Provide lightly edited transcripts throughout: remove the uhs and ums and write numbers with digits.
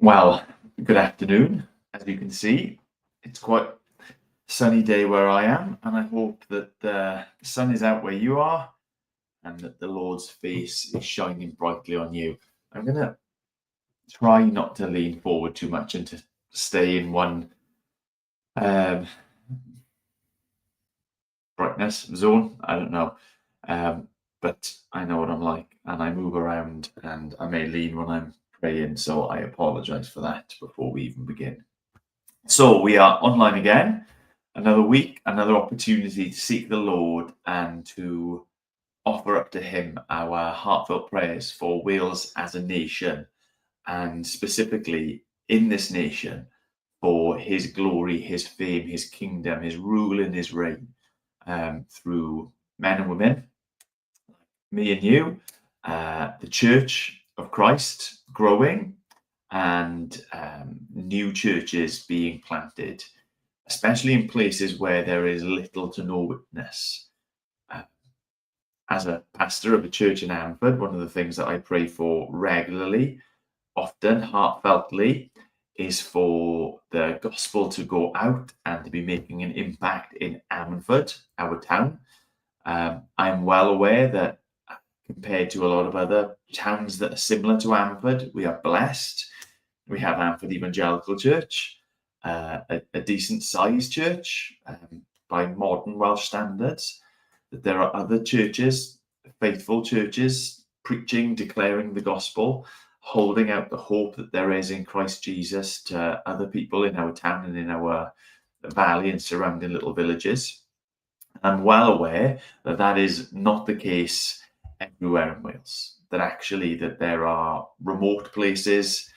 Well, good afternoon. As you can see, it's quite a sunny day where I am, and I hope that the sun is out where you are and that the Lord's face is shining brightly on you. I'm going to try not to lean forward too much and to stay in one um, brightness zone. I don't know. But I know what I'm like, and I move around and I may lean when I'm praying, so I apologize for that before we even begin. So we are online again, another week, another opportunity to seek the Lord and to offer up to Him our heartfelt prayers for Wales as a nation, and specifically in this nation for His glory, His fame, His kingdom, His rule and His reign through men and women, me and you, the Church of Christ growing, and new churches being planted, especially in places where there is little to no witness. Uh, as a pastor of a church in Amford, one of the things that I pray for regularly, often heartfeltly, is for the gospel to go out and to be making an impact in Amford, our town. I'm well aware that compared to a lot of other towns that are similar to Amford, we are blessed. We have Amford Evangelical Church, a decent sized church by modern Welsh standards. That there are other churches, faithful churches, preaching, declaring the gospel, holding out the hope that there is in Christ Jesus to other people in our town and in our valley and surrounding little villages. I'm well aware that that is not the case everywhere in Wales. That actually that there are remote places,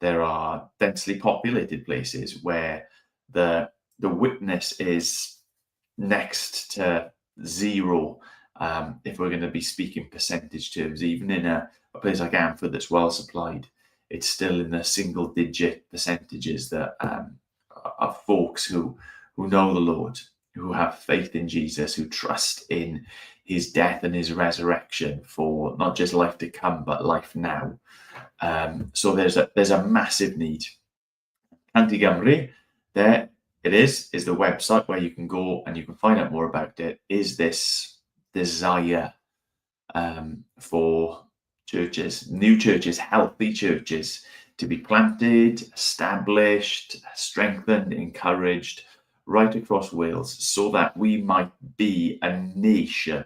there are densely populated places where the witness is next to zero. If we're going to be speaking percentage terms, even in a place like Amford that's well supplied, it's still in the single digit percentages that are folks who know the Lord, who have faith in Jesus, who trust in His death and His resurrection for not just life to come but life now. So there's a massive need. 100.Cymru, there it is the website where you can go and you can find out more about it. Is this desire for churches, new churches, healthy churches to be planted, established, strengthened, encouraged right across Wales, so that we might be a nation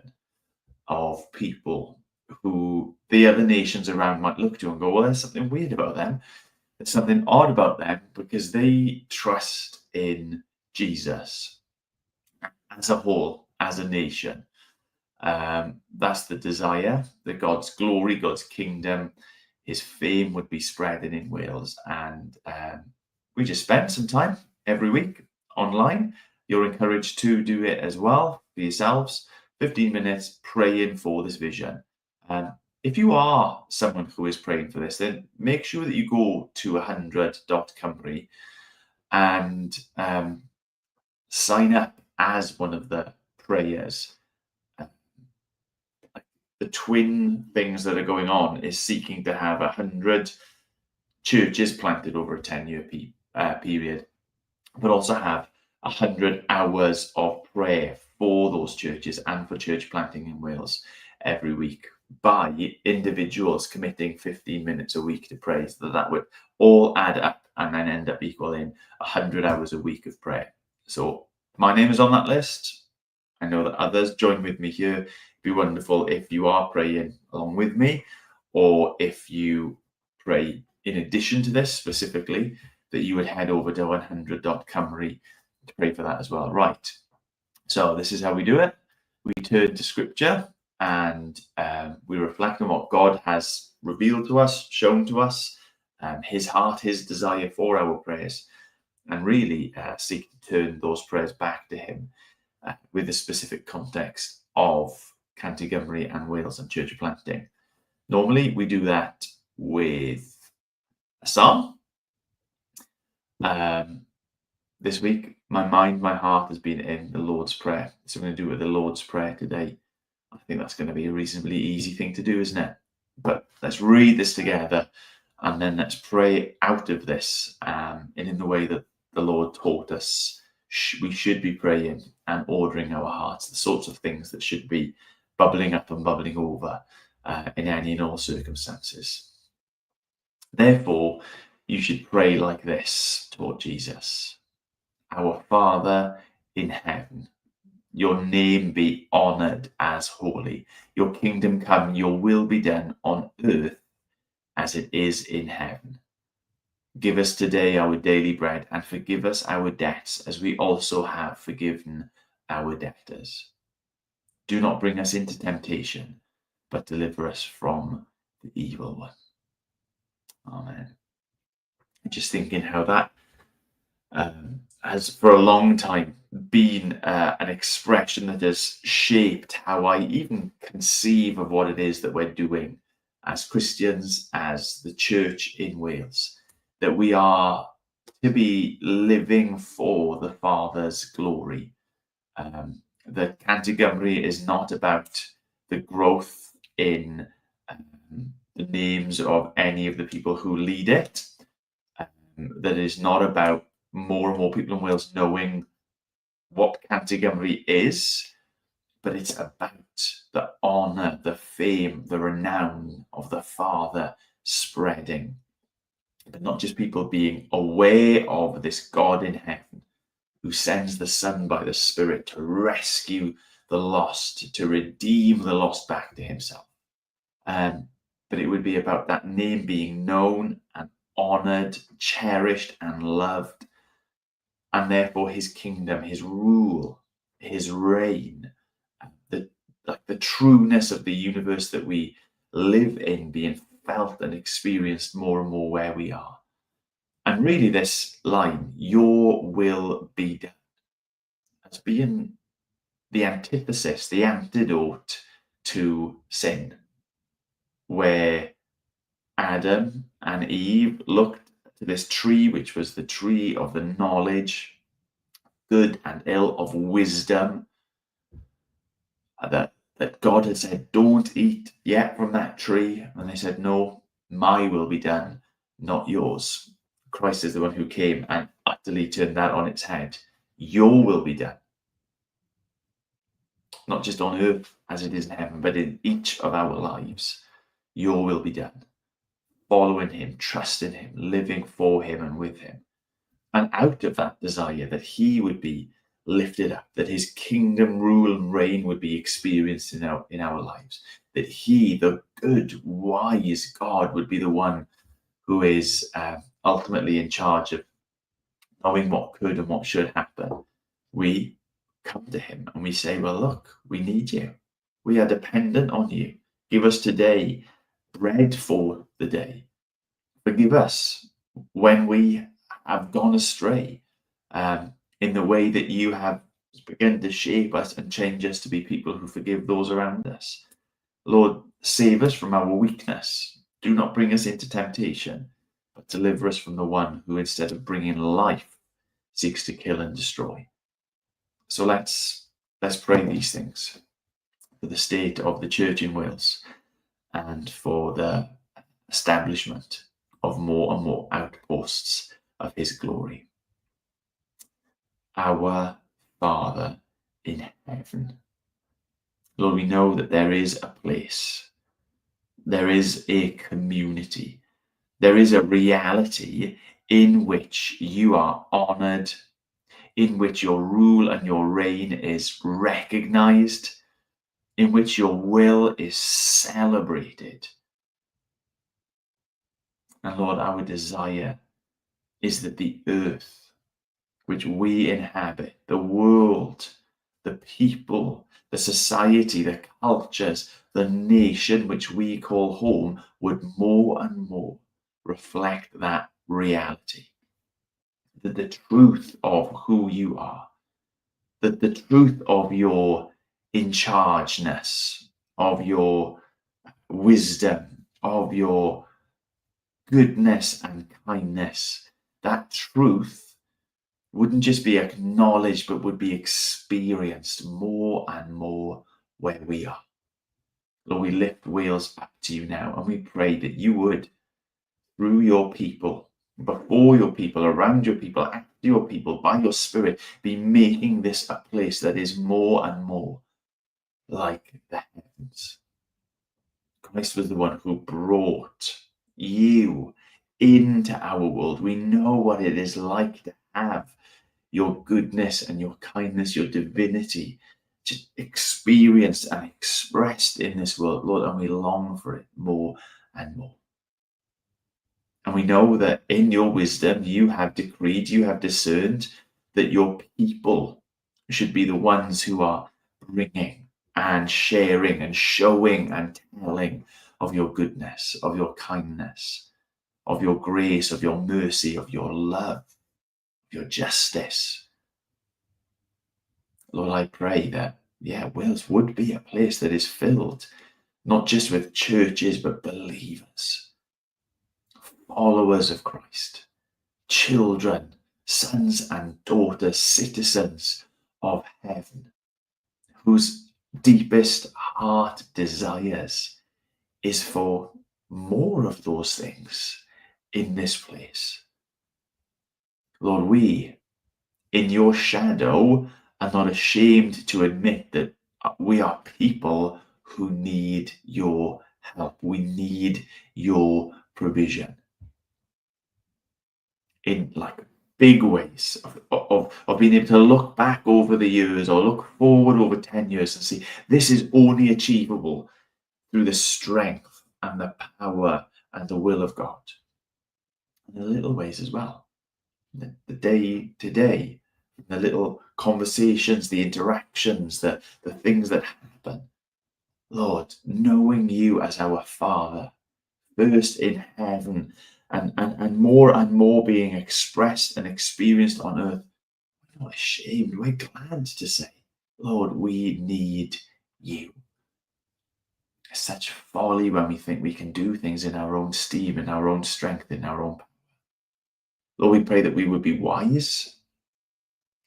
of people who the other nations around might look to and go, well, there's something weird about them. There's something odd about them because they trust in Jesus as a whole, as a nation. That's the desire that God's glory, God's kingdom, His fame would be spreading in Wales. And we just spend some time every week online. You're encouraged to do it as well for yourselves. 15 minutes praying for this vision. If you are someone who is praying for this, then make sure that you go to 100.Cymru and sign up as one of the prayers. The twin things that are going on is seeking to have 100 churches planted over a 10-year period, but also have 100 hours of prayer for those churches and for church planting in Wales every week by individuals committing 15 minutes a week to pray, so that would all add up and then end up equaling 100 hours a week of prayer. So my name is on that list. I know that others join with me here. It'd be wonderful if you are praying along with me, or if you pray in addition to this specifically, that you would head over to 100.Cymru to pray for that as well. Right. So this is how we do it. We turn to Scripture and we reflect on what God has revealed to us, shown to us, His heart, His desire for our prayers, and really seek to turn those prayers back to Him with the specific context of 100.Cymru and Wales and church planting. Normally we do that with a psalm. This week, my heart has been in the Lord's Prayer. So I'm going to do it with the Lord's Prayer today. I think that's going to be a reasonably easy thing to do, isn't it? But let's read this together And then let's pray out of this, and in the way that the Lord taught us we should be praying and ordering our hearts, the sorts of things that should be bubbling up and bubbling over in any and all circumstances. Therefore, you should pray like this toward Jesus. Our Father in heaven, your name be honoured as holy. Your kingdom come, your will be done on earth as it is in heaven. Give us today our daily bread, and forgive us our debts as we also have forgiven our debtors. Do not bring us into temptation, but deliver us from the evil one. Amen. Just thinking how that has for a long time been an expression that has shaped how I even conceive of what it is that we're doing as Christians, as the church in Wales, that we are to be living for the Father's glory. That 100.Cymru is not about the growth in the names of any of the people who lead it. That is not about more and more people in Wales knowing what 100.Cymru is, but it's about the honour, the fame, the renown of the Father spreading. But not just people being aware of this God in heaven who sends the Son by the Spirit to rescue the lost, to redeem the lost back to himself. But it would be about that name being known and honoured, cherished and loved, and therefore his kingdom, his rule, his reign, the trueness of the universe that we live in being felt and experienced more and more where we are. And really this line, your will be done, as being the antithesis, the antidote to sin, where Adam and Eve looked to this tree, which was the tree of the knowledge, good and ill, of wisdom, that God had said, don't eat yet from that tree. And they said, no, my will be done, not yours. Christ is the one who came and utterly turned that on its head. Your will be done. Not just on earth as it is in heaven, but in each of our lives. Your will be done. Following him, trusting him, living for him and with him. And out of that desire that he would be lifted up, that his kingdom rule and reign would be experienced in our lives, that he, the good, wise God, would be the one who is ultimately in charge of knowing what could and what should happen. We come to him and we say, well, look, we need you. We are dependent on you. Give us today bread for the day. Forgive us when we have gone astray, in the way that you have begun to shape us and change us to be people who forgive those around us. Lord, save us from our weakness. Do not bring us into temptation, but deliver us from the one who, instead of bringing life, seeks to kill and destroy. So let's pray these things for the state of the church in Wales and for the establishment of more and more outposts of his glory. Our Father in heaven. Lord, we know that there is a place, there is a community, there is a reality in which you are honoured, in which your rule and your reign is recognised, in which your will is celebrated. And Lord, our desire is that the earth which we inhabit, the world, the people, the society, the cultures, the nation which we call home would more and more reflect that reality. That the truth of who you are, that the truth of your in chargeness, of your wisdom, of your goodness and kindness, that truth wouldn't just be acknowledged, but would be experienced more and more where we are. Lord, we lift Wales back to you now, and we pray that you would through your people, before your people, around your people, after your people, by your Spirit, be making this a place that is more and more like the heavens. Christ was the one who brought you into our world. We know what it is like to have your goodness and your kindness, your divinity, just experienced and expressed in this world, Lord, and we long for it more and more. And we know that in your wisdom, you have decreed, you have discerned that your people should be the ones who are bringing and sharing and showing and telling of your goodness, of your kindness, of your grace, of your mercy, of your love, of your justice. Lord, I pray that, Wales would be a place that is filled not just with churches, but believers, followers of Christ, children, sons and daughters, citizens of heaven, whose deepest heart desires is for more of those things in this place. Lord, we, in your shadow, are not ashamed to admit that we are people who need your help. We need your provision in like big ways of being able to look back over the years or look forward over 10 years and see this is only achievable through the strength and the power and the will of God. In the little ways as well. The day to day, the little conversations, the interactions, the things that happen. Lord, knowing you as our Father, first in heaven, and more being expressed and experienced on earth, we're not ashamed, we're glad to say, Lord, we need you. It's such folly when we think we can do things in our own steam, in our own strength, in our own power. Lord, we pray that we would be wise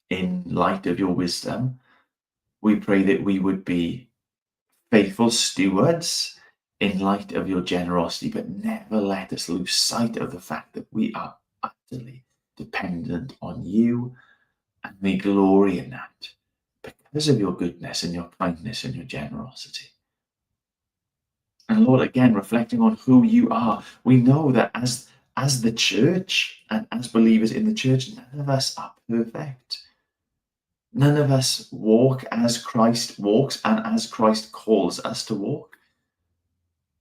in light of your wisdom. We pray that we would be faithful stewards in light of your generosity, but never let us lose sight of the fact that we are utterly dependent on you, and we glory in that because of your goodness and your kindness and your generosity. And Lord, again, reflecting on who you are, we know that as the church and as believers in the church, none of us are perfect. None of us walk as Christ walks and as Christ calls us to walk.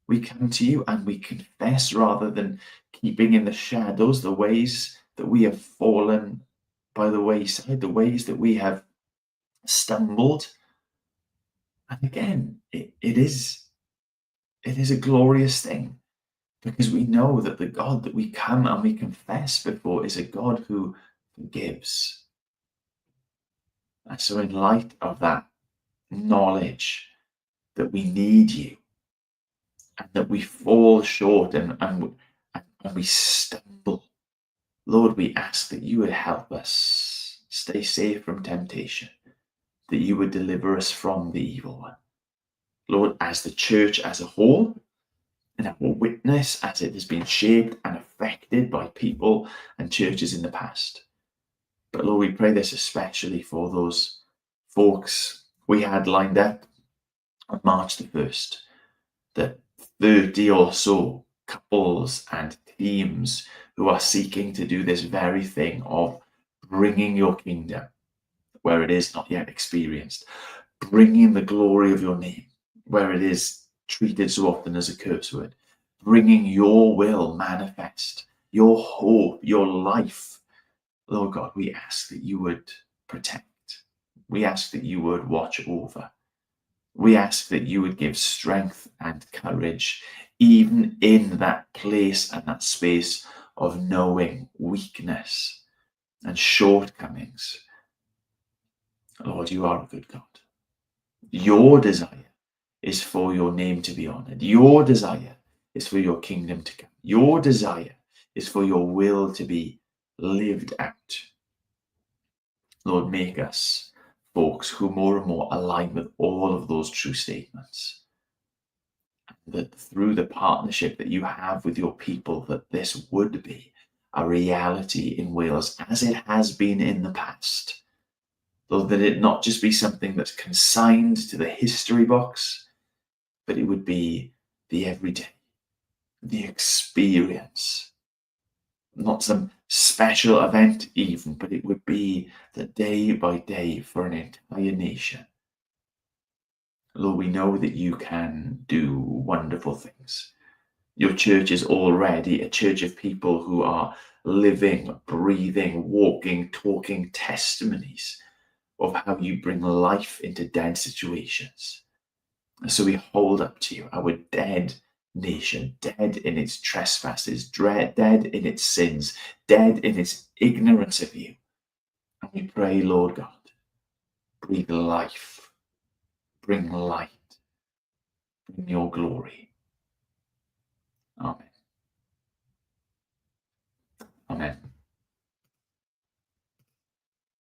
We come to you and we confess rather than keeping in the shadows the ways that we have fallen by the wayside, the ways that we have stumbled. And again, it is a glorious thing because we know that the God that we come and we confess before is a God who forgives. And so in light of that knowledge that we need you, and that we fall short and we stumble, Lord, we ask that you would help us stay safe from temptation, that you would deliver us from the evil one. Lord, as the church as a whole, and our witness as it has been shaped and affected by people and churches in the past. But Lord, we pray this especially for those folks we had lined up on March the 1st, the 30 or so couples and teams who are seeking to do this very thing of bringing your kingdom where it is not yet experienced, bringing the glory of your name where it is treated so often as a curse word, bringing your will manifest, your hope, your life. Lord God, we ask that you would protect. We ask that you would watch over. We ask that you would give strength and courage, even in that place and that space of knowing weakness and shortcomings. Lord, you are a good God. Your desire is for your name to be honored. Your desire is for your kingdom to come. Your desire is for your will to be lived out. Lord, make us folks who more and more align with all of those true statements. that through the partnership that you have with your people, that this would be a reality in Wales as it has been in the past. Lord, that it not just be something that's consigned to the history books, but it would be the everyday, the experience, not some special event even, but it would be the day by day for an entire nation. Lord, we know that you can do wonderful things. Your church is already a church of people who are living, breathing, walking, talking testimonies of how you bring life into dead situations. And so we hold up to you our dead nation, dead in its trespasses, dead in its sins, dead in its ignorance of you. And we pray, Lord God, breathe life, bring light, bring your glory. Amen.